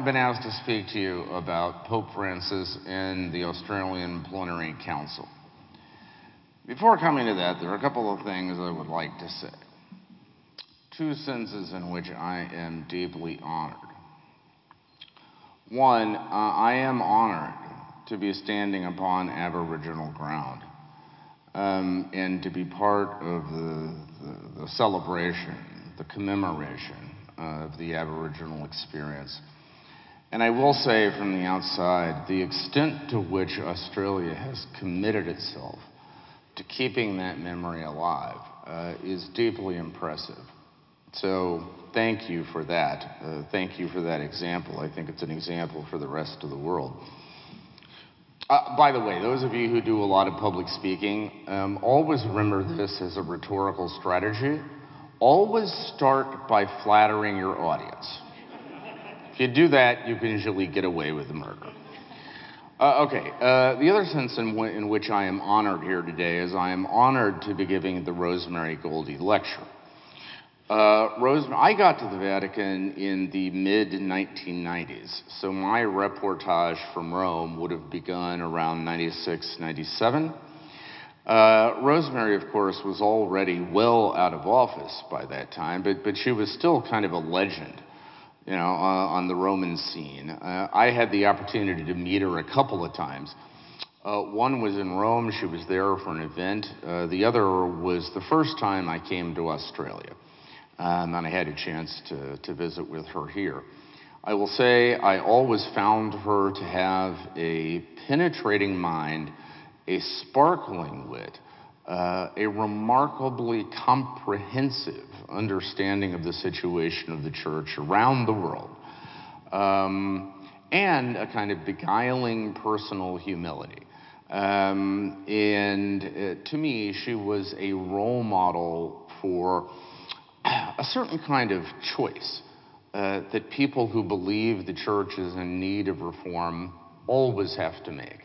I've been asked to speak to you about Pope Francis and the Australian Plenary Council. Before coming to that, there are a couple of things I would like to say. Two senses in which I am deeply honored. One, I am honored to be standing upon Aboriginal ground and to be part of the celebration, the commemoration of the Aboriginal experience. And I will say from the outside, the extent to which Australia has committed itself to keeping that memory alive is deeply impressive. So thank you for that. Thank you for that example. I think it's an example for the rest of the world. By the way, those of you who do a lot of public speaking, always remember this as a rhetorical strategy. Always start by flattering your audience. If you do that, you can usually get away with the murder. The other sense in which I am honored here today is I am honored to be giving the Rosemary Goldie lecture. I got to the Vatican in the mid-1990s, so my reportage from Rome would have begun around 96, 97. Rosemary, of course, was already well out of office by that time, but she was still kind of a legend, on the Roman scene. I had the opportunity to meet her a couple of times. One was in Rome. She was there for an event. The other was the first time I came to Australia, and I had a chance to visit with her here. I will say I always found her to have a penetrating mind, a sparkling wit, a remarkably comprehensive understanding of the situation of the church around the world, and a kind of beguiling personal humility. And to me, she was a role model for a certain kind of choice that people who believe the church is in need of reform always have to make.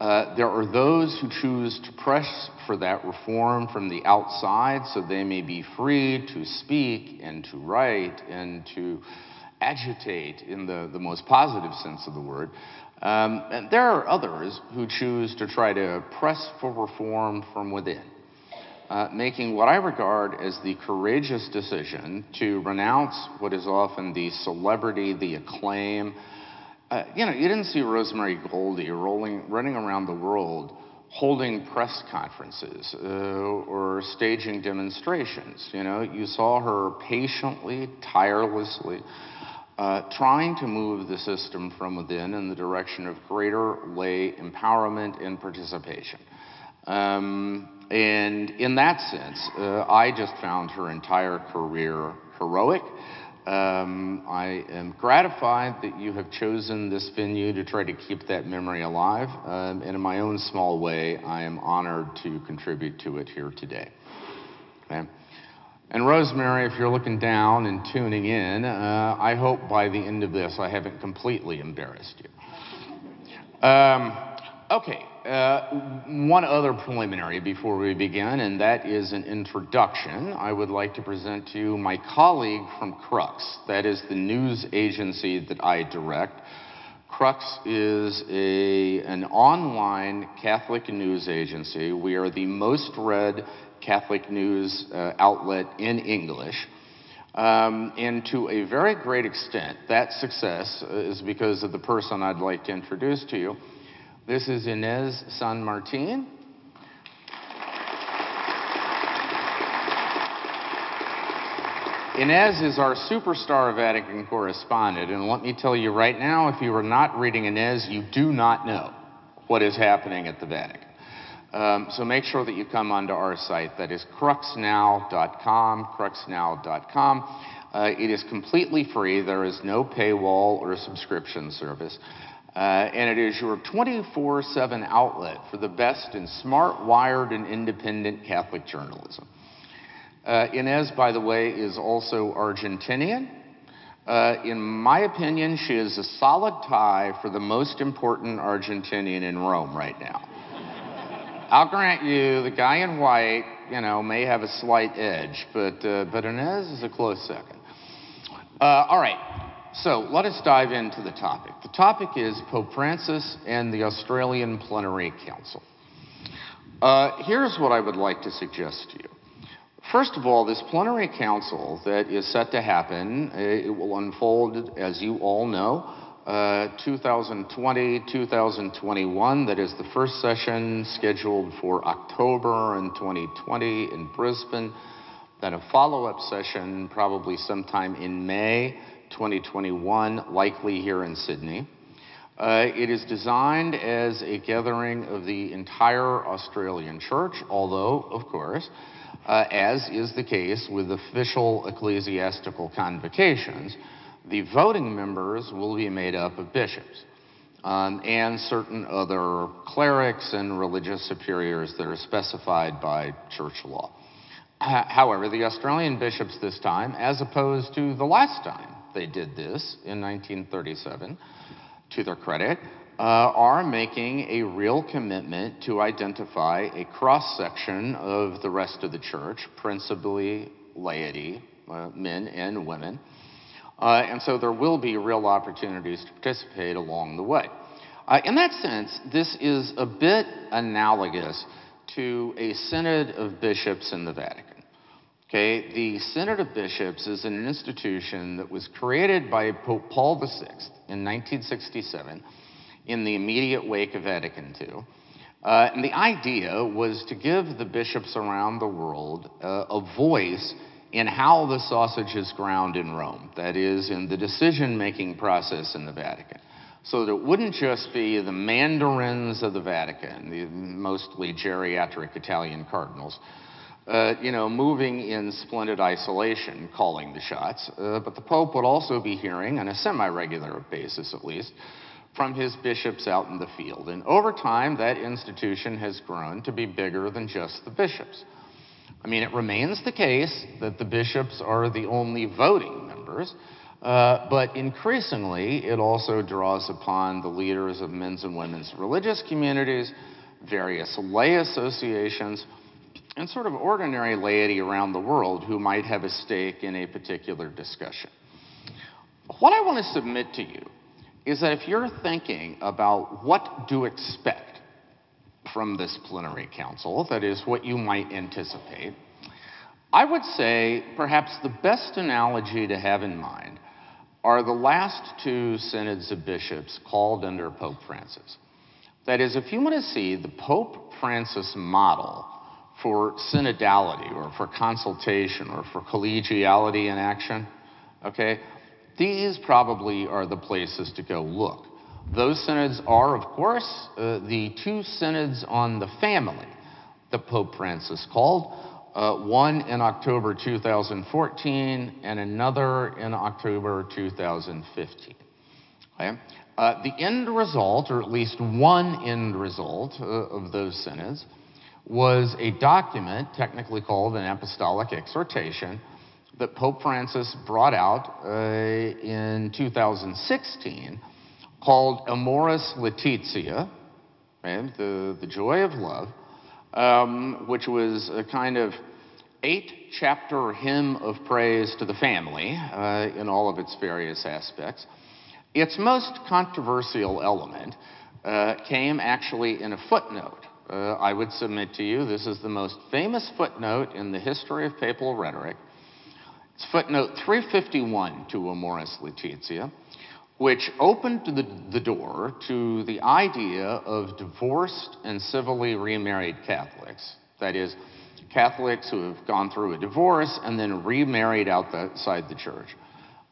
There are those who choose to press for that reform from the outside so they may be free to speak and to write and to agitate in the most positive sense of the word. And there are others who choose to try to press for reform from within, making what I regard as the courageous decision to renounce what is often the celebrity, the acclaim. You didn't see Rosemary Goldie running around the world holding press conferences or staging demonstrations. You saw her patiently, tirelessly trying to move the system from within in the direction of greater lay empowerment and participation. And in that sense, I just found her entire career heroic. I am gratified that you have chosen this venue to try to keep that memory alive. And in my own small way, I am honored to contribute to it here today. Okay? And Rosemary, if you're looking down and tuning in, I hope by the end of this I haven't completely embarrassed you. One other preliminary before we begin, and that is an introduction. I would like to present to you my colleague from Crux. That is the news agency that I direct. Crux is an online Catholic news agency. We are the most read Catholic news outlet in English. And to a very great extent, that success is because of the person I'd like to introduce to you. This is Inez San Martin. Inez is our superstar Vatican correspondent, and let me tell you right now, if you are not reading Inez, you do not know what is happening at the Vatican. So make sure that you come onto our site. That is crux.now.com, crux.now.com. It is completely free. There is no paywall or subscription service. And it is your 24/7 outlet for the best in smart, wired, and independent Catholic journalism. Inez, by the way, is also Argentinian. In my opinion, she is a solid tie for the most important Argentinian in Rome right now. I'll grant you, the guy in white, may have a slight edge, but Inez is a close second. All right. So let us dive into the topic. The topic is Pope Francis and the Australian Plenary Council. Here's what I would like to suggest to you. First of all, this plenary council that is set to happen, it will unfold, as you all know, 2020, 2021. That is the first session scheduled for October in 2020 in Brisbane. Then a follow-up session probably sometime in May 2021, likely here in Sydney. It is designed as a gathering of the entire Australian Church, although, of course, as is the case with official ecclesiastical convocations, the voting members will be made up of bishops and certain other clerics and religious superiors that are specified by church law. However, the Australian bishops this time, as opposed to the last time they did this in 1937, to their credit, are making a real commitment to identify a cross-section of the rest of the church, principally laity, men and women. And so there will be real opportunities to participate along the way. In that sense, this is a bit analogous to a synod of bishops in the Vatican. Okay, the Synod of Bishops is an institution that was created by Pope Paul VI in 1967 in the immediate wake of Vatican II. And the idea was to give the bishops around the world a voice in how the sausage is ground in Rome, that is, in the decision-making process in the Vatican. So that it wouldn't just be the mandarins of the Vatican, the mostly geriatric Italian cardinals, moving in splendid isolation, calling the shots, but the Pope would also be hearing, on a semi-regular basis at least, from his bishops out in the field. And over time, that institution has grown to be bigger than just the bishops. I mean, it remains the case that the bishops are the only voting members, but increasingly, it also draws upon the leaders of men's and women's religious communities, various lay associations, and sort of ordinary laity around the world who might have a stake in a particular discussion. What I want to submit to you is that if you're thinking about what to expect from this plenary council, that is, what you might anticipate, I would say perhaps the best analogy to have in mind are the last two synods of bishops called under Pope Francis. That is, if you want to see the Pope Francis model for synodality or for consultation or for collegiality in action, okay, these probably are the places to go look. Those synods are, of course, the two synods on the family that Pope Francis called, one in October 2014 and another in October 2015. Okay? The end result, or at least one end result of those synods, was a document technically called an apostolic exhortation that Pope Francis brought out in 2016 called Amoris Laetitia, right, the joy of love, which was a kind of 8-chapter hymn of praise to the family in all of its various aspects. Its most controversial element came actually in a footnote. I would submit to you this is the most famous footnote in the history of papal rhetoric. It's footnote 351 to Amoris Laetitia, which opened the door to the idea of divorced and civilly remarried Catholics. That is, Catholics who have gone through a divorce and then remarried outside the church.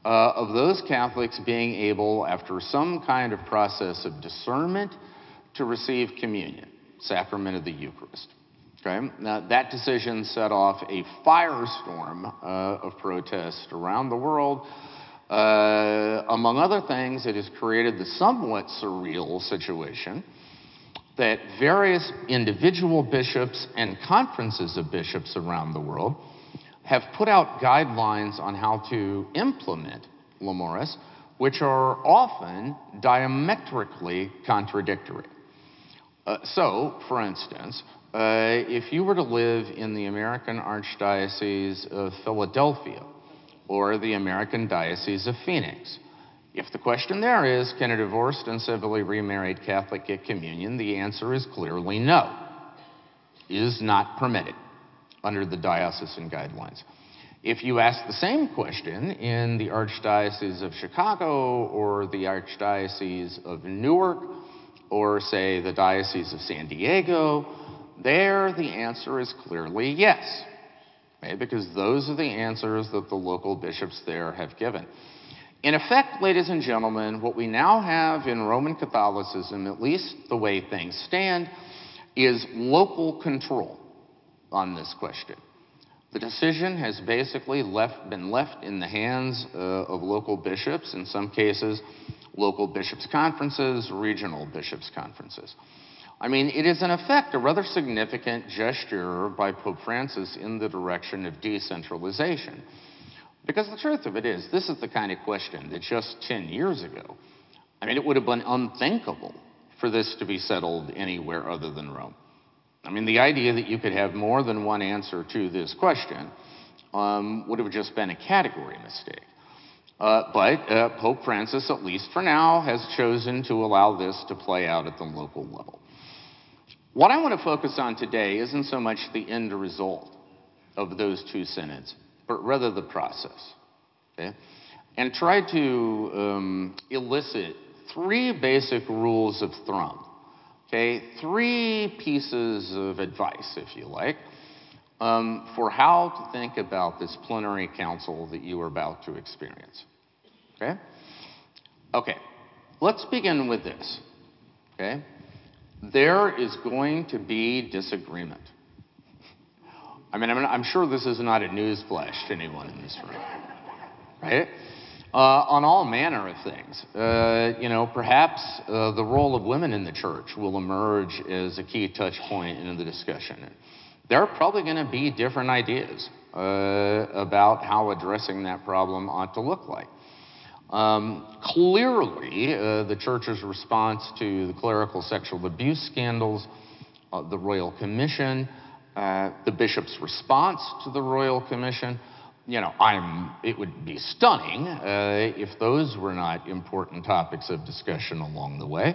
Of those Catholics being able, after some kind of process of discernment, to receive communion, sacrament of the Eucharist. Okay? Now, that decision set off a firestorm of protest around the world. Among other things, it has created the somewhat surreal situation that various individual bishops and conferences of bishops around the world have put out guidelines on how to implement L'amoris, which are often diametrically contradictory. So, for instance, if you were to live in the American Archdiocese of Philadelphia or the American Diocese of Phoenix, If the question there is, can a divorced and civilly remarried Catholic get communion, the answer is clearly no. It is not permitted under the diocesan guidelines. If you ask the same question in the Archdiocese of Chicago or the Archdiocese of Newark or, say, the Diocese of San Diego, there the answer is clearly yes, okay? Because those are the answers that the local bishops there have given. In effect, ladies and gentlemen, what we now have in Roman Catholicism, at least the way things stand, is local control on this question. The decision has basically been left in the hands of local bishops, in some cases, local bishops' conferences, regional bishops' conferences. I mean, it is in effect a rather significant gesture by Pope Francis in the direction of decentralization. Because the truth of it is, this is the kind of question that just 10 years ago, I mean, it would have been unthinkable for this to be settled anywhere other than Rome. I mean, the idea that you could have more than one answer to this question would have just been a category mistake. But Pope Francis, at least for now, has chosen to allow this to play out at the local level. What I want to focus on today isn't so much the end result of those two synods, but rather the process, okay? And try to elicit three basic rules of thumb. Okay, three pieces of advice, if you like, for how to think about this plenary council that you are about to experience. Okay? Okay, let's begin with this. Okay? There is going to be disagreement. I mean, I'm sure this is not a news flash to anyone in this room, right? On all manner of things. You know, perhaps the role of women in the church will emerge as a key touch point in the discussion. There are probably going to be different ideas about how addressing that problem ought to look like. Clearly, the church's response to the clerical sexual abuse scandals, the Royal Commission, the bishop's response to the Royal Commission, you know, it would be stunning if those were not important topics of discussion along the way.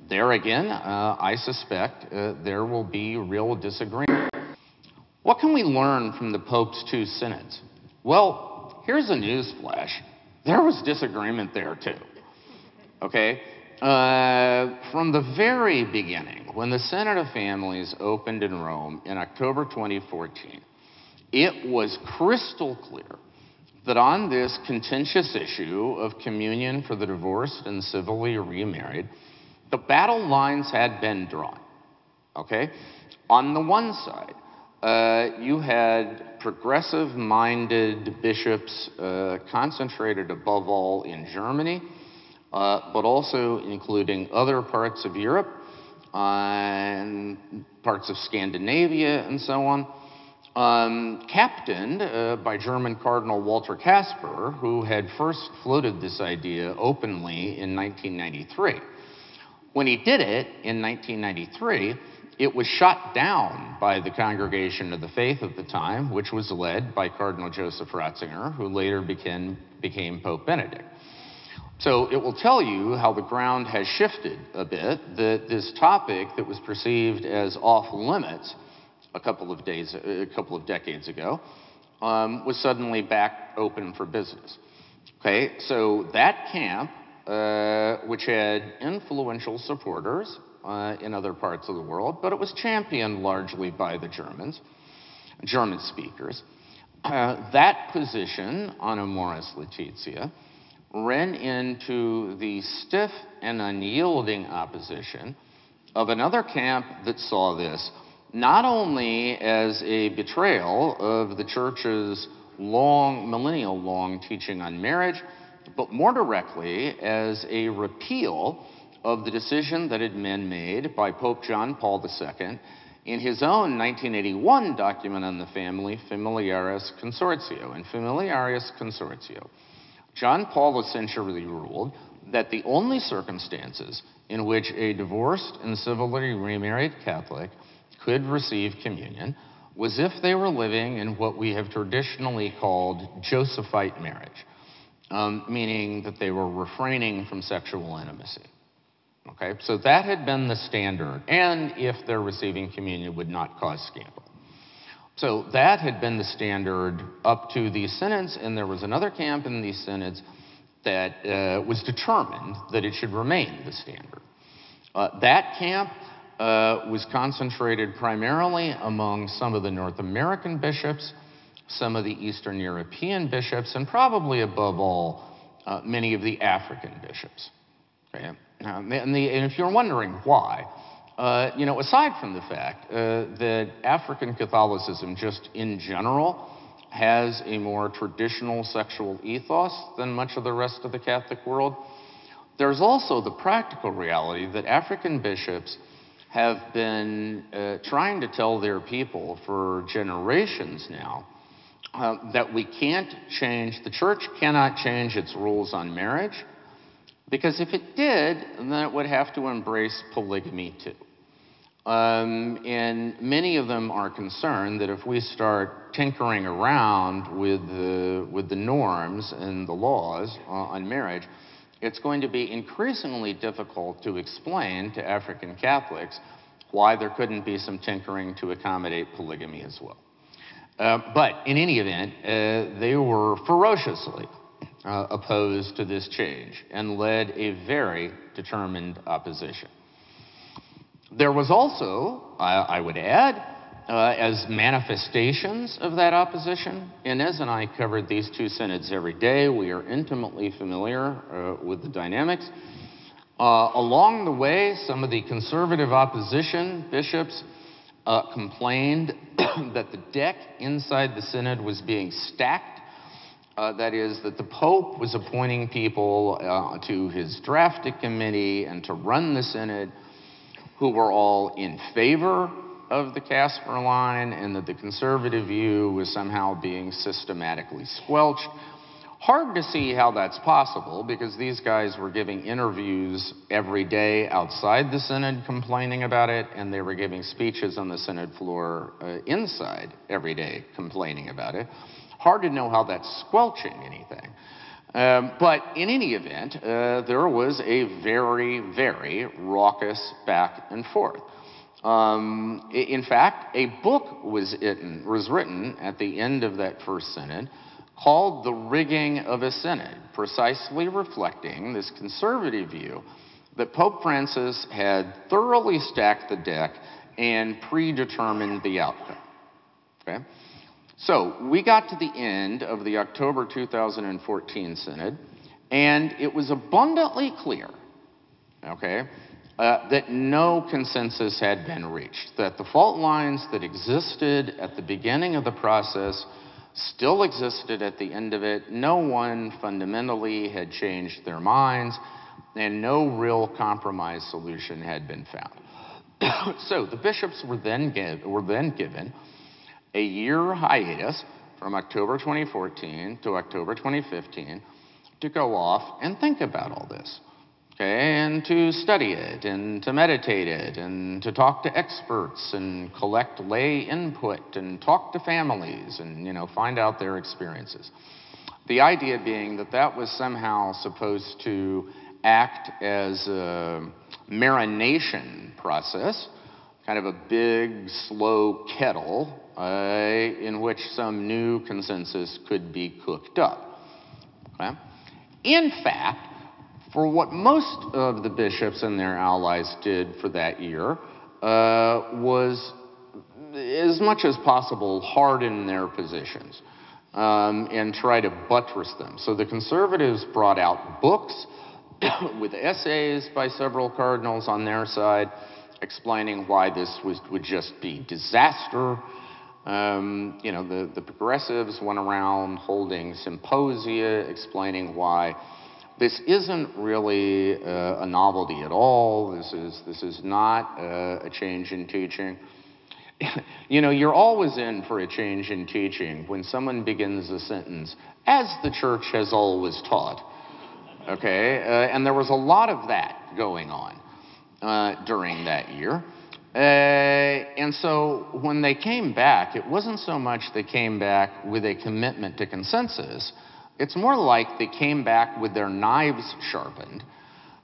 There again, I suspect there will be real disagreement. What can we learn from the Pope's two synods? Well, here's a news flash. There was disagreement there too, okay? From the very beginning, when the Synod of Families opened in Rome in October 2014, it was crystal clear that on this contentious issue of communion for the divorced and civilly remarried, the battle lines had been drawn, okay? On the one side, you had progressive-minded bishops concentrated above all in Germany, but also including other parts of Europe and parts of Scandinavia and so on, captained by German Cardinal Walter Kasper, who had first floated this idea openly in 1993. When he did it in 1993, it was shot down by the Congregation of the Faith at the time, which was led by Cardinal Joseph Ratzinger, who later became Pope Benedict. So it will tell you how the ground has shifted a bit, that this topic that was perceived as off limits a couple of decades ago, was suddenly back open for business. Okay, so that camp, which had influential supporters in other parts of the world, but it was championed largely by the German speakers, that position on Amoris Laetitia ran into the stiff and unyielding opposition of another camp that saw this not only as a betrayal of the church's millennial-long teaching on marriage, but more directly as a repeal of the decision that had been made by Pope John Paul II in his own 1981 document on the family, Familiaris Consortio. In Familiaris Consortio, John Paul essentially ruled that the only circumstances in which a divorced and civilly remarried Catholic could receive communion was if they were living in what we have traditionally called Josephite marriage. meaning that they were refraining from sexual intimacy. Okay, so that had been the standard, and if they're receiving communion, would not cause scandal. So that had been the standard up to these synods, and there was another camp in these synods that was determined that it should remain the standard. That camp was concentrated primarily among some of the North American bishops, some of the Eastern European bishops, and probably above all, many of the African bishops. Okay? And if you're wondering why, aside from the fact that African Catholicism just in general has a more traditional sexual ethos than much of the rest of the Catholic world, there's also the practical reality that African bishops have been trying to tell their people for generations now that we can't change, the church cannot change its rules on marriage, because if it did, then it would have to embrace polygamy too. And many of them are concerned that if we start tinkering around with the norms and the laws on marriage, it's going to be increasingly difficult to explain to African Catholics why there couldn't be some tinkering to accommodate polygamy as well. But in any event, they were ferociously opposed to this change and led a very determined opposition. There was also, I would add, as manifestations of that opposition, Inez and I covered these two synods every day. We are intimately familiar with the dynamics. Along the way, some of the conservative opposition bishops complained that the deck inside the synod was being stacked. That is, that the Pope was appointing people to his drafting committee and to run the synod who were all in favor of the Casper line, and that the conservative view was somehow being systematically squelched. Hard to see how that's possible, because these guys were giving interviews every day outside the synod complaining about it, and they were giving speeches on the synod floor inside every day complaining about it. Hard to know how that's squelching anything. But in any event, there was a very, very raucous back and forth. In fact, a book was written at the end of that first synod called The Rigging of a Synod, precisely reflecting this conservative view that Pope Francis had thoroughly stacked the deck and predetermined the outcome. Okay? So we got to the end of the October 2014 synod, and it was abundantly clear, okay, that no consensus had been reached, that the fault lines that existed at the beginning of the process still existed at the end of it. No one fundamentally had changed their minds, and no real compromise solution had been found. So the bishops were then given a year hiatus from October 2014 to October 2015 to go off and think about all this. Okay, and to study it, and to meditate it, and to talk to experts, and collect lay input, and talk to families, and, find out their experiences. The idea being that that was somehow supposed to act as a marination process, kind of a big, slow kettle in which some new consensus could be cooked up. Okay? In fact, for what most of the bishops and their allies did for that year was, as much as possible, harden their positions and try to buttress them. So the conservatives brought out books with essays by several cardinals on their side explaining why this would just be disaster. The progressives went around holding symposia explaining why this isn't really a novelty at all. This is not a change in teaching. You're always in for a change in teaching when someone begins a sentence, as the church has always taught. Okay? And there was a lot of that going on during that year. And so when they came back, it wasn't so much they came back with a commitment to consensus, It's more like they came back with their knives sharpened.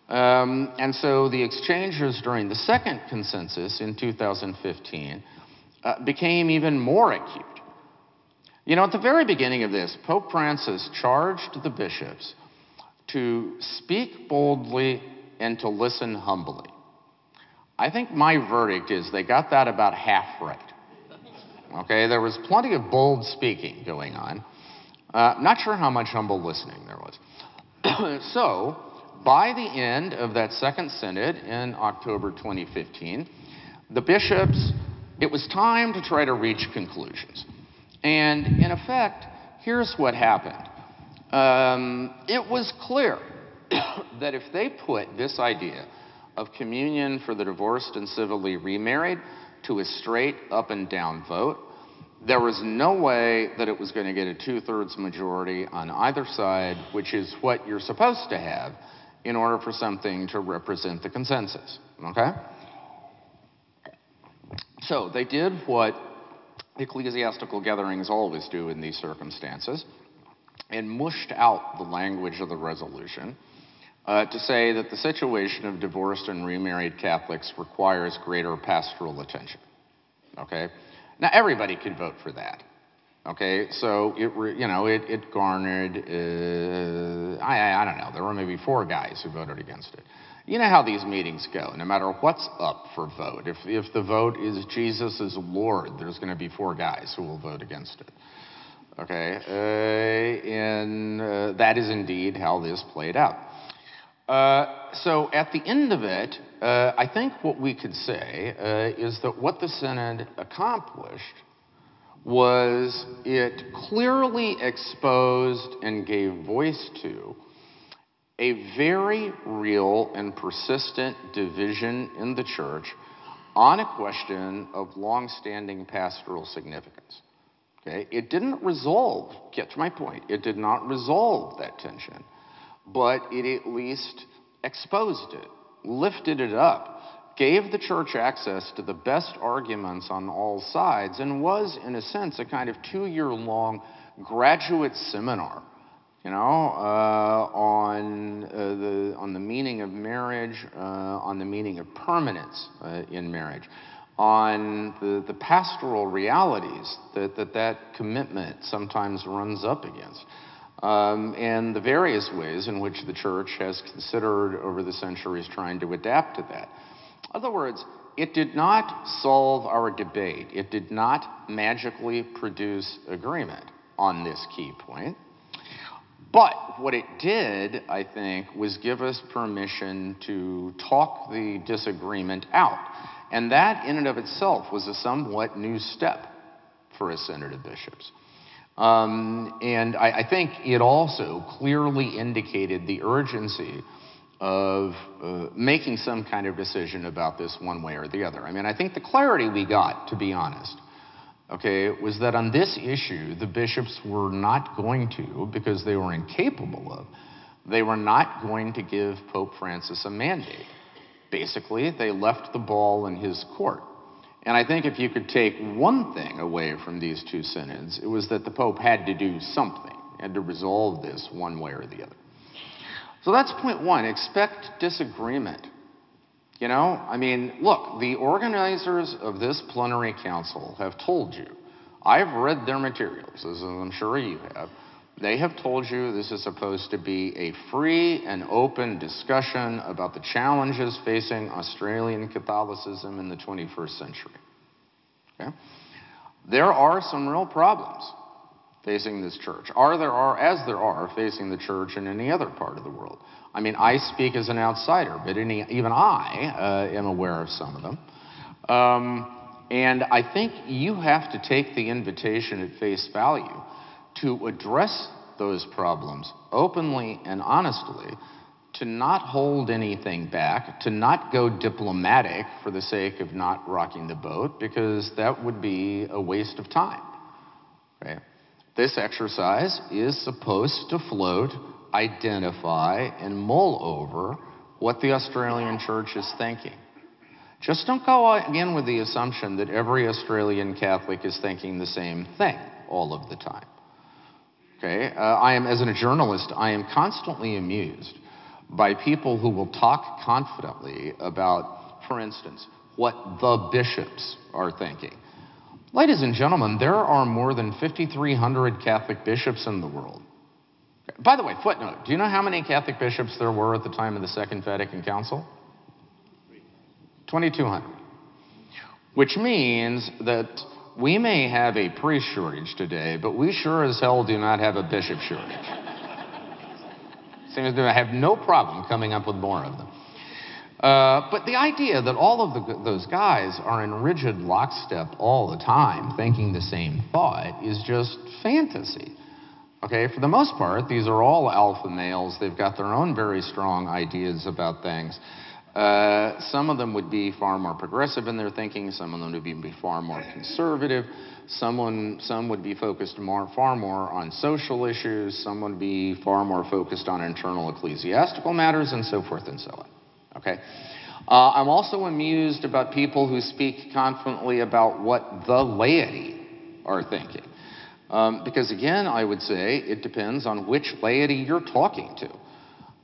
And so the exchanges during the second consensus in 2015 became even more acute. You know, at the very beginning of this, Pope Francis charged the bishops to speak boldly and to listen humbly. I think my verdict is they got that about half right. Okay, there was plenty of bold speaking going on. Not sure how much humble listening there was. So, by the end of that second synod in October 2015, the bishops, it was time to try to reach conclusions. And in effect, here's what happened. It was clear that if they put this idea of communion for the divorced and civilly remarried to a straight up and down vote, there was no way that it was going to get a 2/3 majority on either side, which is what you're supposed to have in order for something to represent the consensus, okay? So they did what ecclesiastical gatherings always do in these circumstances and mushed out the language of the resolution to say that the situation of divorced and remarried Catholics requires greater pastoral attention, okay? Now, everybody could vote for that, okay? So, it garnered, I don't know, there were maybe 4 guys who voted against it. You know how these meetings go. No matter what's up for vote, if the vote is Jesus is Lord, there's going to be 4 guys who will vote against it, okay? And that is indeed how this played out. So at the end of it, I think what we could say is that what the Synod accomplished was it clearly exposed and gave voice to a very real and persistent division in the Church on a question of long-standing pastoral significance. Okay? It didn't resolve, get to my point, it did not resolve that tension, but it at least exposed it, lifted it up, gave the Church access to the best arguments on all sides, and was, in a sense, a kind of 2-year-long graduate seminar, on the meaning of marriage, on the meaning of permanence in marriage, on the pastoral realities that commitment sometimes runs up against, and the various ways in which the Church has considered over the centuries trying to adapt to that. In other words, it did not solve our debate. It did not magically produce agreement on this key point. But what it did, I think, was give us permission to talk the disagreement out. And that, in and of itself, was a somewhat new step for a synod of bishops. And I think it also clearly indicated the urgency of making some kind of decision about this one way or the other. I mean, I think the clarity we got, to be honest, okay, was that on this issue, the bishops were not going to, because they were incapable of, they were not going to give Pope Francis a mandate. Basically, they left the ball in his court. And I think if you could take one thing away from these 2 synods, it was that the Pope had to do something, had to resolve this one way or the other. So that's point 1, expect disagreement. I mean, look, the organizers of this plenary council have told you, I've read their materials, as I'm sure you have, they have told you this is supposed to be a free and open discussion about the challenges facing Australian Catholicism in the 21st century. Okay? There are some real problems facing this church, as there are facing the church in any other part of the world. I mean, I speak as an outsider, but even I am aware of some of them. And I think you have to take the invitation at face value to address those problems openly and honestly, to not hold anything back, to not go diplomatic for the sake of not rocking the boat, because that would be a waste of time. Okay? This exercise is supposed to float, identify, and mull over what the Australian Church is thinking. Just don't go in with the assumption that every Australian Catholic is thinking the same thing all of the time. Okay, as a journalist, I am constantly amused by people who will talk confidently about, for instance, what the bishops are thinking. Ladies and gentlemen, there are more than 5,300 Catholic bishops in the world. By the way, footnote, do you know how many Catholic bishops there were at the time of the Second Vatican Council? 2,200. Which means that we may have a priest shortage today, but we sure as hell do not have a bishop shortage. Seems to have no problem coming up with more of them. But the idea that all of those guys are in rigid lockstep all the time, thinking the same thought, is just fantasy. Okay, for the most part, these are all alpha males. They've got their own very strong ideas about things. Some of them would be far more progressive in their thinking. Some of them would be far more conservative. Some would be focused far more on social issues. Some would be far more focused on internal ecclesiastical matters, and so forth and so on. Okay. I'm also amused about people who speak confidently about what the laity are thinking. Because again, I would say it depends on which laity you're talking to.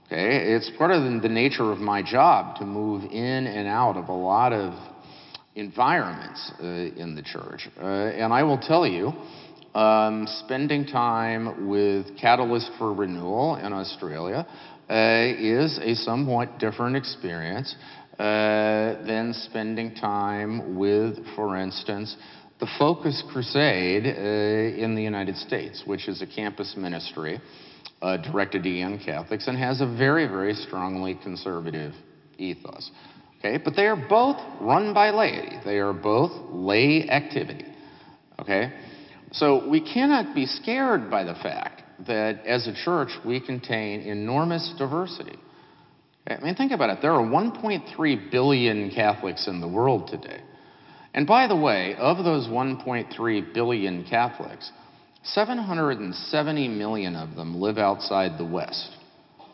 Okay, it's part of the nature of my job to move in and out of a lot of environments in the church. And I will tell you, spending time with Catalyst for Renewal in Australia is a somewhat different experience than spending time with, for instance, the Focus Crusade in the United States, which is a campus ministry directed to young Catholics and has a very, very strongly conservative ethos. Okay, but they are both run by laity. They are both lay activity. Okay, so we cannot be scared by the fact that as a church we contain enormous diversity. I mean, think about it. There are 1.3 billion Catholics in the world today. And by the way, of those 1.3 billion Catholics, 770 million of them live outside the West.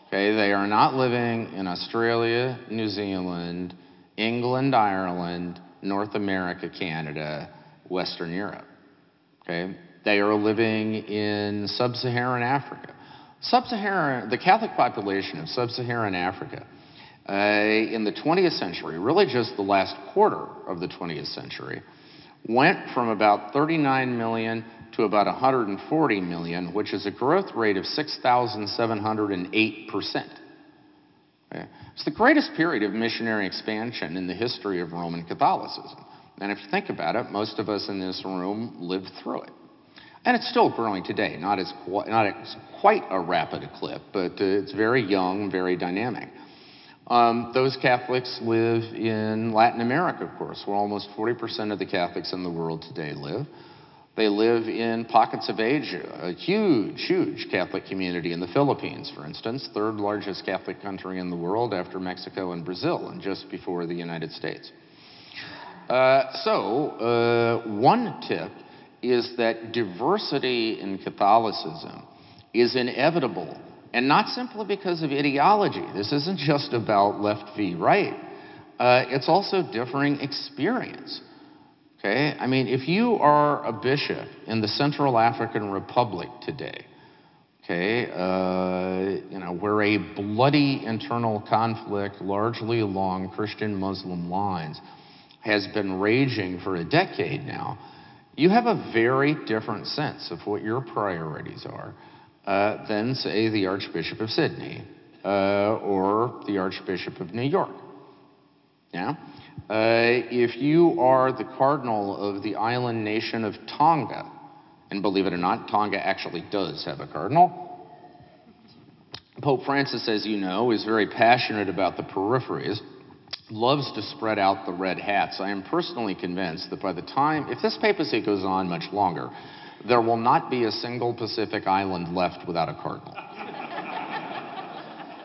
Okay, they are not living in Australia, New Zealand, England, Ireland, North America, Canada, Western Europe. Okay, they are living in sub-Saharan Africa. The Catholic population of sub-Saharan Africa in the 20th century, really just the last quarter of the 20th century, went from about 39 million to about 140 million, which is a growth rate of 6,708%. Okay? It's the greatest period of missionary expansion in the history of Roman Catholicism. And if you think about it, most of us in this room lived through it. And it's still growing today, not at quite a rapid clip, but it's very young, very dynamic. Those Catholics live in Latin America, of course, where almost 40% of the Catholics in the world today live. They live in pockets of Asia, a huge, huge Catholic community in the Philippines, for instance, third largest Catholic country in the world after Mexico and Brazil, and just before the United States. One tip is that diversity in Catholicism is inevitable, and not simply because of ideology. This isn't just about left v. right. It's also differing experience. Okay? I mean, if you are a bishop in the Central African Republic today, okay, where a bloody internal conflict, largely along Christian-Muslim lines, has been raging for a decade now, you have a very different sense of what your priorities are than, say, the Archbishop of Sydney or the Archbishop of New York. Yeah? If you are the cardinal of the island nation of Tonga, and believe it or not, Tonga actually does have a cardinal. Pope Francis, as you know, is very passionate about the peripheries, loves to spread out the red hats. I am personally convinced that by the time, if this papacy goes on much longer, there will not be a single Pacific island left without a cardinal.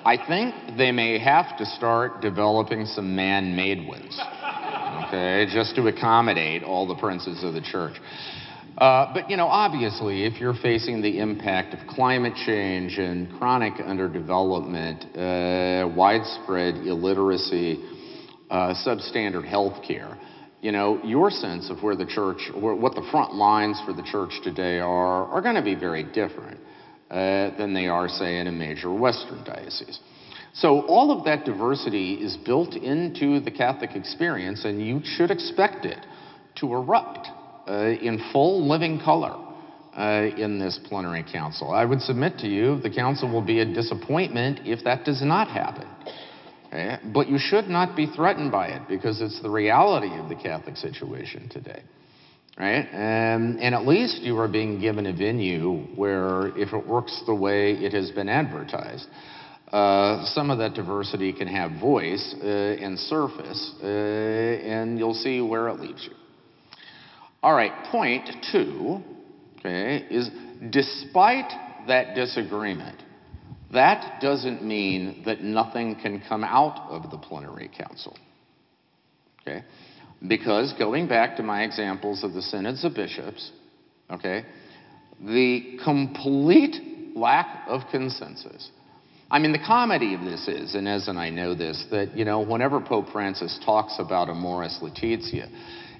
I think they may have to start developing some man-made ones, okay, just to accommodate all the princes of the church. But, obviously, if you're facing the impact of climate change and chronic underdevelopment, widespread illiteracy, substandard health care, your sense of where the church, or what the front lines for the church today are going to be very different. than they are, say, in a major Western diocese. So all of that diversity is built into the Catholic experience, and you should expect it to erupt in full living color in this plenary council. I would submit to you the council will be a disappointment if that does not happen. Okay? But you should not be threatened by it, because it's the reality of the Catholic situation today. Right? And at least you are being given a venue where, if it works the way it has been advertised, some of that diversity can have voice and surface, and you'll see where it leaves you. All right, point 2, okay, is despite that disagreement, that doesn't mean that nothing can come out of the plenary council. Okay? Because going back to my examples of the synods of bishops, okay, the complete lack of consensus. I mean, the comedy of this is, and Ez and I know this, that, you know, whenever Pope Francis talks about Amoris Laetitia,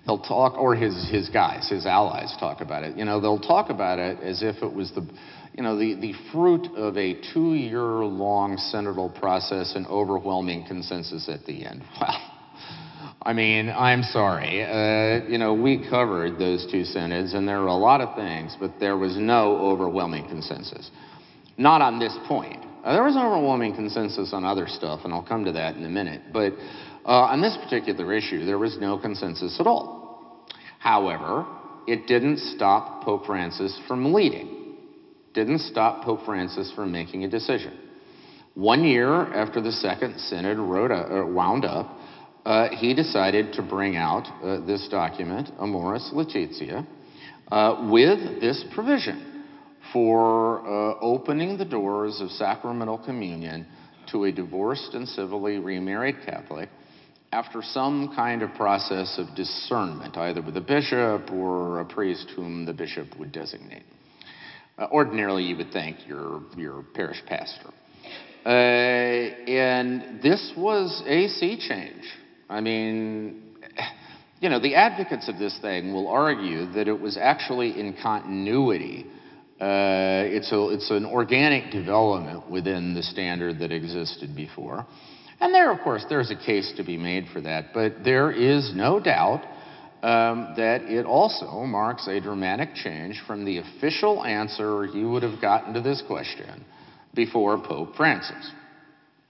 he'll talk, or his guys, his allies talk about it, you know, they'll talk about it as if it was the, you know, the fruit of a 2-year-long synodal process and overwhelming consensus at the end. Well, I mean, I'm sorry. You know, we covered those 2 synods, and there were a lot of things, but there was no overwhelming consensus. Not on this point. There was overwhelming consensus on other stuff, and I'll come to that in a minute. But on this particular issue, there was no consensus at all. However, it didn't stop Pope Francis from leading. Didn't stop Pope Francis from making a decision. 1 year after the Second Synod wound up, he decided to bring out this document, Amoris Laetitia, with this provision for opening the doors of sacramental communion to a divorced and civilly remarried Catholic after some kind of process of discernment, either with a bishop or a priest whom the bishop would designate. Ordinarily, you would think your parish pastor. And this was a sea change. I mean, you know, the advocates of this thing will argue that it was actually in continuity. It's an organic development within the standard that existed before. And there, of course, there's a case to be made for that. But there is no doubt that it also marks a dramatic change from the official answer you would have gotten to this question before Pope Francis.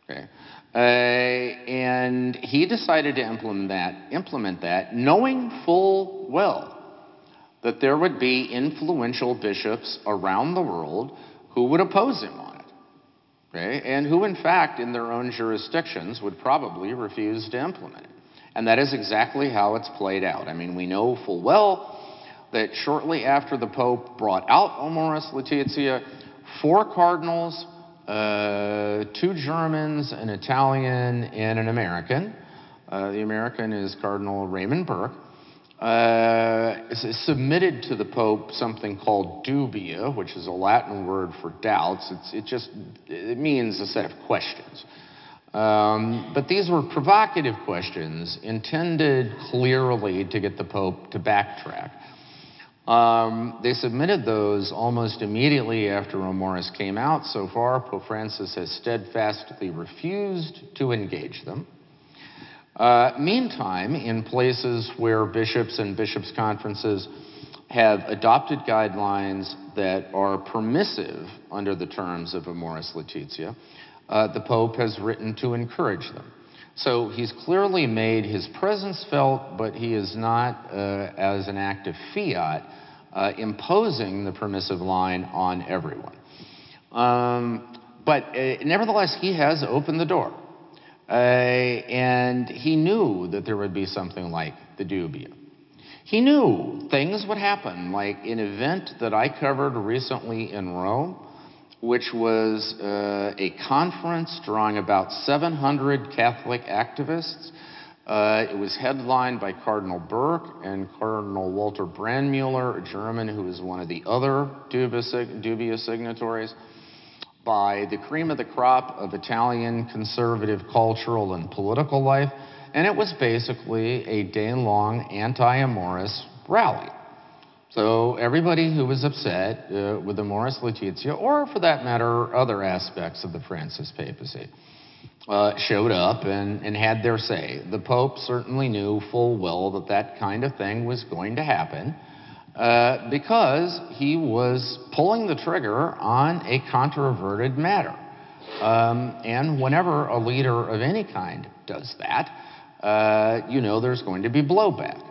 Okay? And he decided to implement that, knowing full well that there would be influential bishops around the world who would oppose him on it, okay? And who, in fact, in their own jurisdictions, would probably refuse to implement it. And that is exactly how it's played out. I mean, we know full well that shortly after the Pope brought out Amoris Laetitia, 4 cardinals, 2 Germans, an Italian, and an American. The American is Cardinal Raymond Burke. Submitted to the Pope something called dubia, which is a Latin word for doubts. It means a set of questions. But these were provocative questions intended clearly to get the Pope to backtrack. They submitted those almost immediately after Amoris came out. So far, Pope Francis has steadfastly refused to engage them. Meantime, in places where bishops and bishops' conferences have adopted guidelines that are permissive under the terms of Amoris Laetitia, the Pope has written to encourage them. So he's clearly made his presence felt, but he is not, as an act of fiat, imposing the permissive line on everyone. But nevertheless, he has opened the door. And he knew that there would be something like the dubia. He knew things would happen, like an event that I covered recently in Rome, which was a conference drawing about 700 Catholic activists. It was headlined by Cardinal Burke and Cardinal Walter Brandmüller, a German who was one of the other dubia signatories, by the cream of the crop of Italian conservative cultural and political life, and it was basically a day-long anti-Amoris rally. So everybody who was upset with the Amoris Laetitia, or for that matter, other aspects of the Francis papacy, showed up and had their say. The Pope certainly knew full well that that kind of thing was going to happen because he was pulling the trigger on a controverted matter. And whenever a leader of any kind does that, you know there's going to be blowback.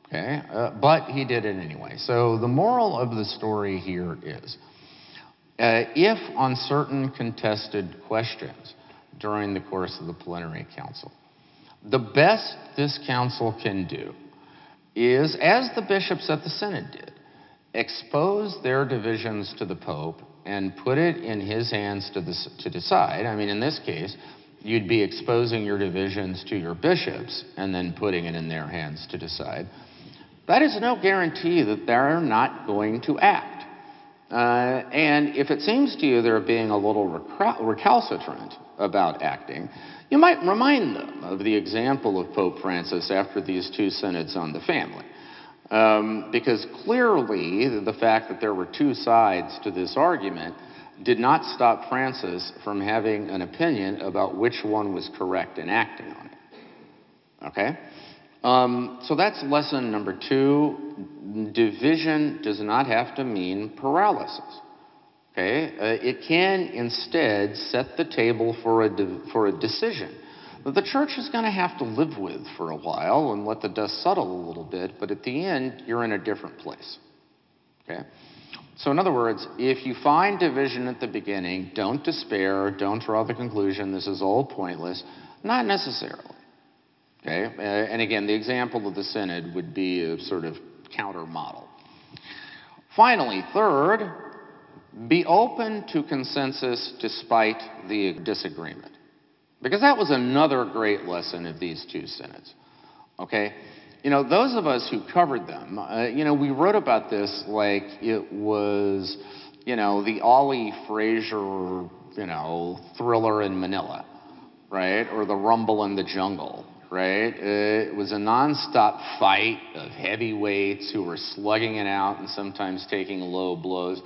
Okay? But he did it anyway. So the moral of the story here is, if on certain contested questions during the course of the plenary council, the best this council can do is, as the bishops at the synod did, expose their divisions to the Pope and put it in his hands to decide. I mean, in this case, you'd be exposing your divisions to your bishops and then putting it in their hands to decide. That is no guarantee that they're not going to act. And if it seems to you they're being a little recalcitrant about acting, you might remind them of the example of Pope Francis after these two synods on the family. Because clearly the fact that there were two sides to this argument did not stop Francis from having an opinion about which one was correct in acting on it. Okay? So that's lesson number 2. Division does not have to mean paralysis. Okay? It can instead set the table for a decision that the church is going to have to live with for a while and let the dust settle a little bit, but at the end, you're in a different place. Okay? So in other words, if you find division at the beginning, don't despair, don't draw the conclusion this is all pointless. Not necessarily. Okay? And again, the example of the synod would be a sort of counter model. Finally, third, be open to consensus despite the disagreement. Because that was another great lesson of these two synods. Okay? You know, those of us who covered them, we wrote about this like it was, the Ollie Frazier, thriller in Manila, right? Or The Rumble in the Jungle. Right? It was a nonstop fight of heavyweights who were slugging it out and sometimes taking low blows.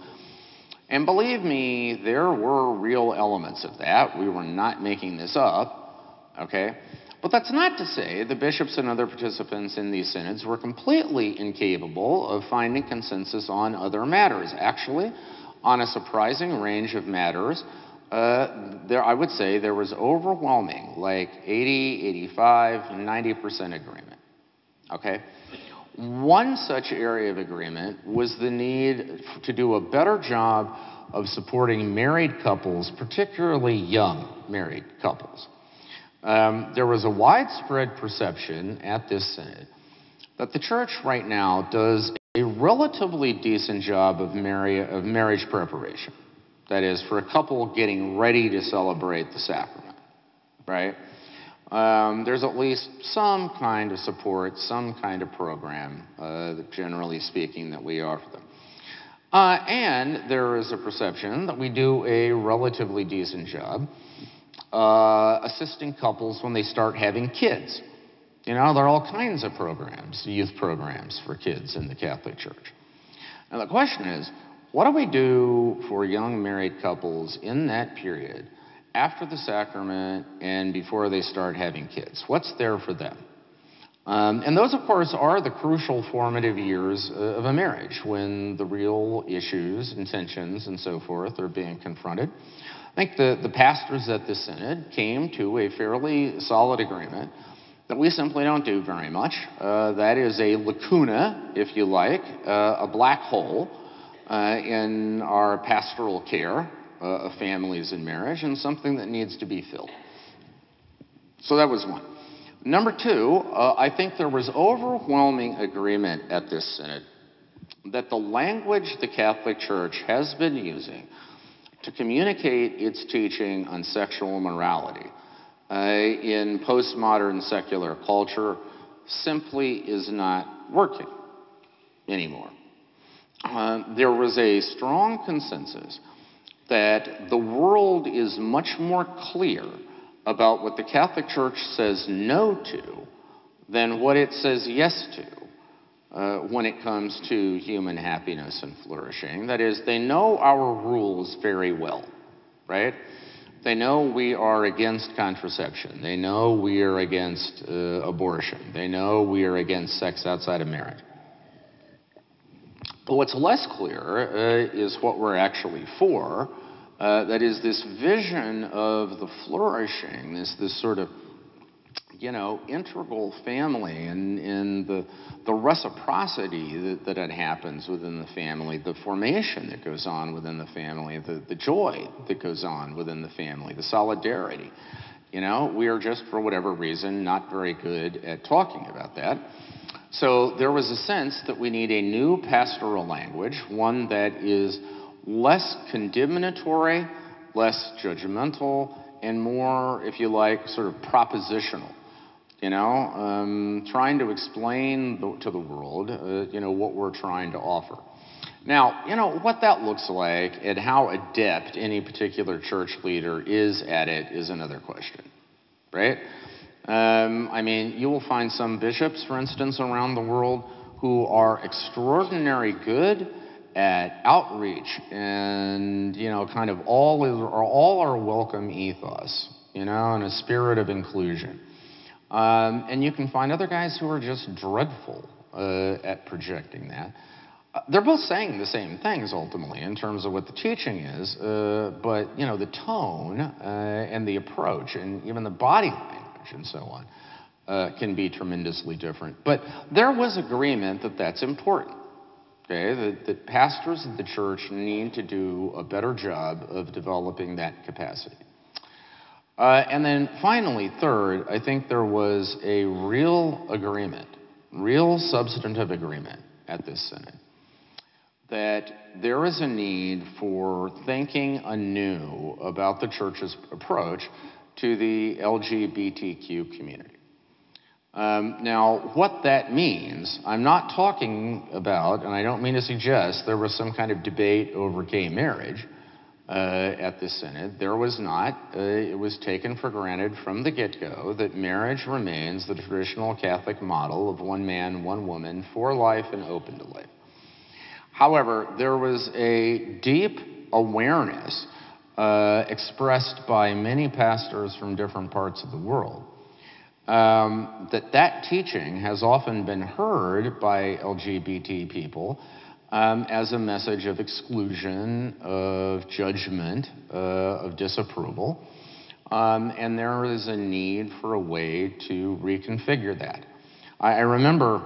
And believe me, there were real elements of that. We were not making this up. Okay? But that's not to say the bishops and other participants in these synods were completely incapable of finding consensus on other matters. Actually, on a surprising range of matters, I would say there was overwhelming, like 80, 85, 90% agreement. Okay? One such area of agreement was the need to do a better job of supporting married couples, particularly young married couples. There was a widespread perception at this synod that the church right now does a relatively decent job of marriage preparation. That is, for a couple getting ready to celebrate the sacrament, right? There's at least some kind of support, some kind of program, generally speaking, that we offer them. And there is a perception that we do a relatively decent job assisting couples when they start having kids. There are all kinds of programs, youth programs for kids in the Catholic Church. Now the question is, what do we do for young married couples in that period after the sacrament and before they start having kids? What's there for them? And those, of course, are the crucial formative years of a marriage when the real issues and tensions and so forth are being confronted. I think the pastors at the synod came to a fairly solid agreement that we simply don't do very much. That is a lacuna, if you like, a black hole in our pastoral care of families and marriage, and something that needs to be filled. So that was one. Number 2, I think there was overwhelming agreement at this synod that the language the Catholic Church has been using to communicate its teaching on sexual morality in postmodern secular culture simply is not working anymore. There was a strong consensus that the world is much more clear about what the Catholic Church says no to than what it says yes to when it comes to human happiness and flourishing. That is, they know our rules very well, right? They know we are against contraception. They know we are against abortion. They know we are against sex outside of marriage. But what's less clear is what we're actually for. That is this vision of the flourishing, this sort of, integral family and the reciprocity that happens within the family, the formation that goes on within the family, the joy that goes on within the family, the solidarity. We are just, for whatever reason, not very good at talking about that. So there was a sense that we need a new pastoral language, one that is less condemnatory, less judgmental, and more, if you like, sort of propositional. Trying to explain to the world, what we're trying to offer. Now, what that looks like and how adept any particular church leader is at it is another question, right? You will find some bishops, for instance, around the world who are extraordinarily good at outreach and, kind of all are welcome ethos, in a spirit of inclusion. And you can find other guys who are just dreadful at projecting that. They're both saying the same things, ultimately, in terms of what the teaching is, but, the tone and the approach and even the body language and so on can be tremendously different. But there was agreement that that's important, okay? That pastors of the church need to do a better job of developing that capacity. And then finally, third, I think there was a real agreement, real substantive agreement at this synod, that there is a need for thinking anew about the church's approach to the LGBTQ community. Now, what that means, I'm not talking about, and I don't mean to suggest there was some kind of debate over gay marriage at this synod. There was not. It was taken for granted from the get-go that marriage remains the traditional Catholic model of one man, one woman, for life and open to life. However, there was a deep awareness expressed by many pastors from different parts of the world that teaching has often been heard by LGBT people as a message of exclusion, of judgment, of disapproval, and there is a need for a way to reconfigure that. I remember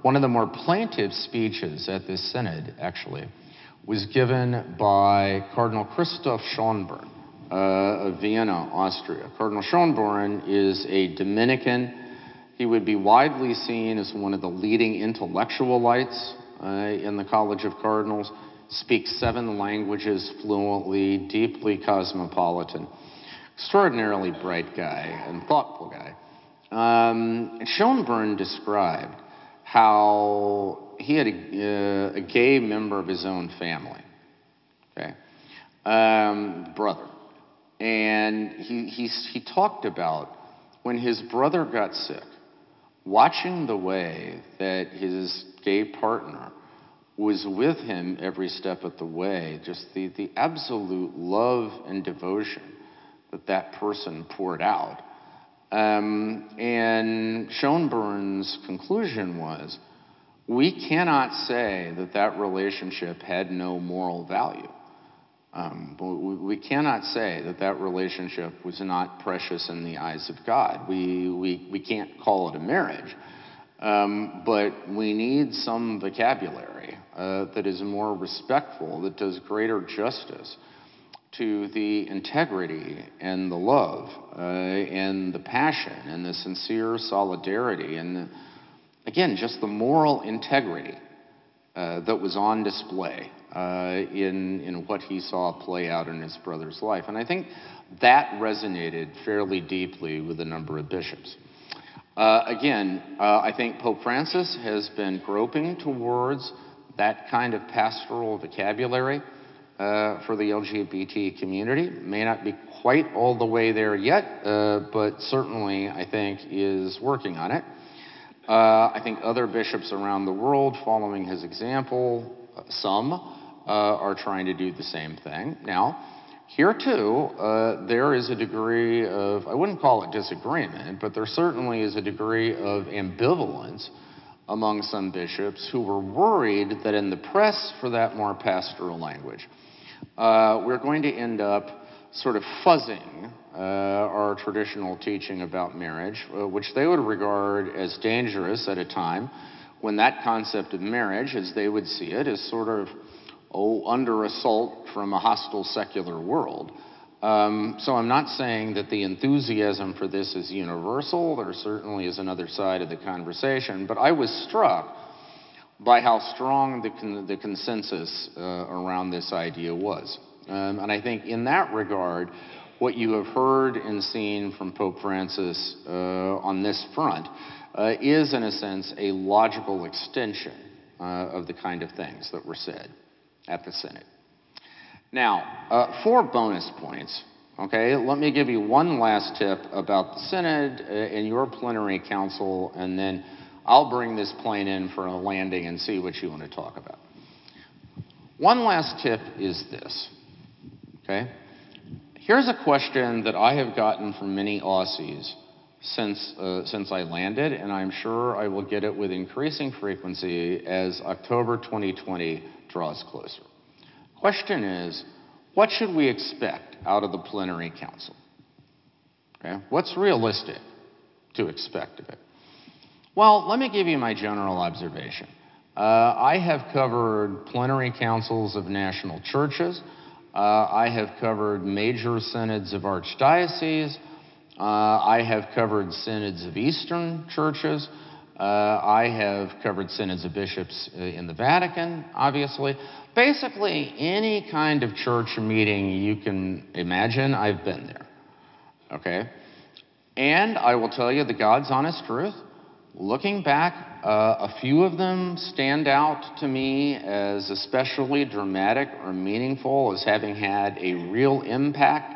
one of the more plaintive speeches at this synod, actually, was given by Cardinal Christoph Schönborn of Vienna, Austria. Cardinal Schönborn is a Dominican. He would be widely seen as one of the leading intellectualites in the College of Cardinals, speaks 7 languages fluently, deeply cosmopolitan, extraordinarily bright guy and thoughtful guy. Schönborn described how he had a gay member of his own family, okay, brother, and he talked about when his brother got sick, watching the way that his gay partner was with him every step of the way, just the absolute love and devotion that person poured out. And Schönborn's conclusion was, we cannot say that relationship had no moral value. We cannot say that relationship was not precious in the eyes of God. We can't call it a marriage, but we need some vocabulary that is more respectful, that does greater justice to the integrity and the love and the passion and the sincere solidarity and, again, just the moral integrity that was on display in what he saw play out in his brother's life. And I think that resonated fairly deeply with a number of bishops. I think Pope Francis has been groping towards that kind of pastoral vocabulary for the LGBT community. May not be quite all the way there yet, but certainly I think is working on it. I think other bishops around the world, following his example, some are trying to do the same thing. Now, here too, there is a degree of, I wouldn't call it disagreement, but there certainly is a degree of ambivalence among some bishops who were worried that in the press for that more pastoral language, we're going to end up sort of fuzzing our traditional teaching about marriage, which they would regard as dangerous at a time when that concept of marriage, as they would see it, is sort of, under assault from a hostile secular world. So I'm not saying that the enthusiasm for this is universal. There certainly is another side of the conversation. But I was struck by how strong the consensus around this idea was. And I think in that regard, what you have heard and seen from Pope Francis on this front is, in a sense, a logical extension of the kind of things that were said at the Synod. Now, 4 bonus points, okay? Let me give you one last tip about the Synod and your plenary council, and then I'll bring this plane in for a landing and see what you want to talk about. One last tip is this, okay? Here's a question that I have gotten from many Aussies since I landed, and I'm sure I will get it with increasing frequency as October 2020 draws closer. Question is, what should we expect out of the plenary council? Okay? What's realistic to expect of it? Well, let me give you my general observation. I have covered plenary councils of national churches. I have covered major synods of archdioceses. I have covered synods of Eastern churches. I have covered synods of bishops in the Vatican, obviously. Basically, any kind of church meeting you can imagine, I've been there. Okay? And I will tell you the God's honest truth. Looking back, a few of them stand out to me as especially dramatic or meaningful, as having had a real impact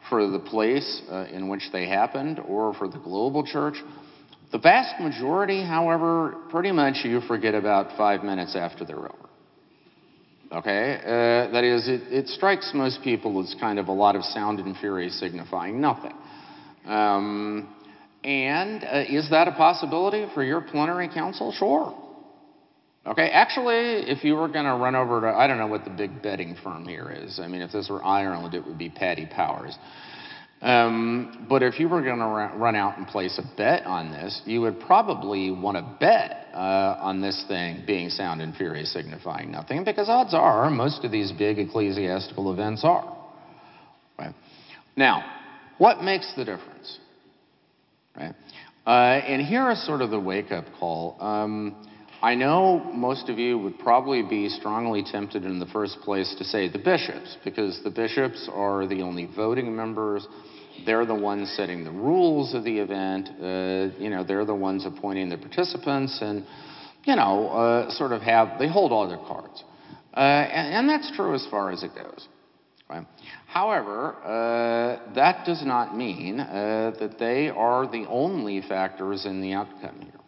for the place in which they happened or for the global church. The vast majority, however, pretty much you forget about 5 minutes after they're over. Okay? That is, it strikes most people as kind of a lot of sound and fury signifying nothing. Is that a possibility for your plenary council? Sure. Okay, actually, if you were going to run over to, I don't know what the big betting firm here is. I mean, if this were Ireland, it would be Paddy Powers. But if you were going to run out and place a bet on this, you would probably want to bet on this thing being sound and fury signifying nothing, because odds are most of these big ecclesiastical events are. Right? Now, what makes the difference? Right? And here is sort of the wake-up call. I know most of you would probably be strongly tempted in the first place to say the bishops, because the bishops are the only voting members. They're the ones setting the rules of the event. They're the ones appointing the participants, and, they hold all their cards. And that's true as far as it goes. Right? However, that does not mean that they are the only factors in the outcome here.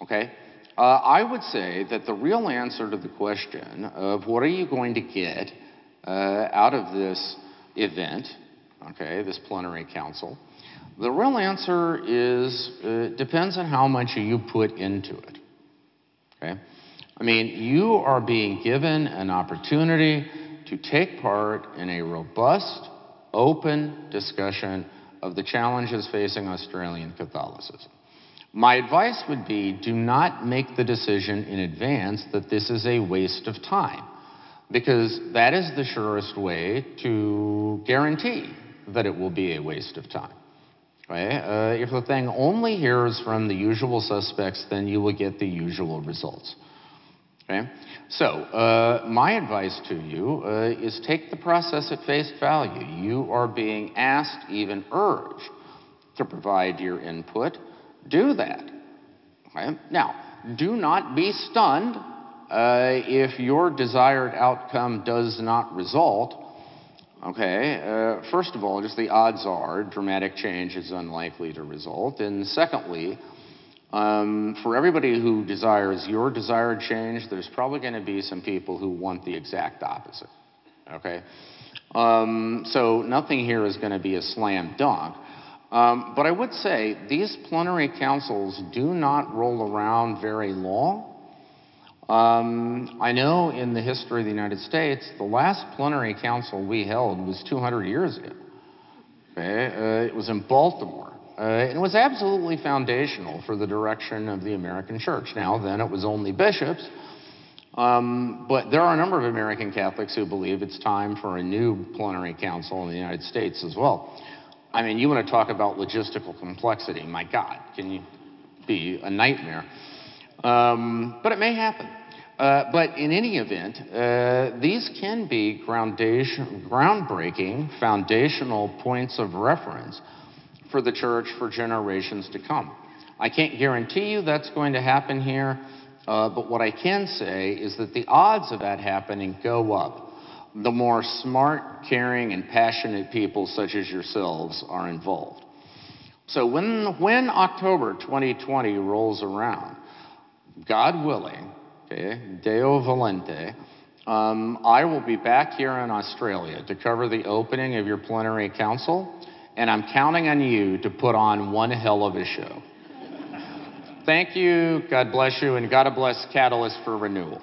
Okay? I would say that the real answer to the question of what are you going to get out of this event, okay, this plenary council, the real answer is depends on how much you put into it. Okay? I mean, you are being given an opportunity to take part in a robust, open discussion of the challenges facing Australian Catholicism. My advice would be, do not make the decision in advance that this is a waste of time, because that is the surest way to guarantee that it will be a waste of time. Okay? If the thing only hears from the usual suspects, then you will get the usual results. Okay? So, my advice to you is take the process at face value. You are being asked, even urged, to provide your input. Do that. Okay? Now, do not be stunned if your desired outcome does not result. Okay? First of all, just the odds are dramatic change is unlikely to result. And secondly, For everybody who desires your desired change, there's probably going to be some people who want the exact opposite, okay? So nothing here is going to be a slam dunk. But I would say these plenary councils do not roll around very long. I know in the history of the United States, the last plenary council we held was 200 years ago. Okay? It was in Baltimore. It was absolutely foundational for the direction of the American church. Now, then it was only bishops, but there are a number of American Catholics who believe it's time for a new plenary council in the United States as well. I mean, you want to talk about logistical complexity. My God, can you be a nightmare? But it may happen. But in any event, these can be groundbreaking, foundational points of reference for the church for generations to come. I can't guarantee you that's going to happen here, but what I can say is that the odds of that happening go up the more smart, caring, and passionate people such as yourselves are involved. So when October 2020 rolls around, God willing, okay, Deo Volente, I will be back here in Australia to cover the opening of your plenary council, and I'm counting on you to put on one hell of a show. Thank you, God bless you, and God bless Catalyst for Renewal.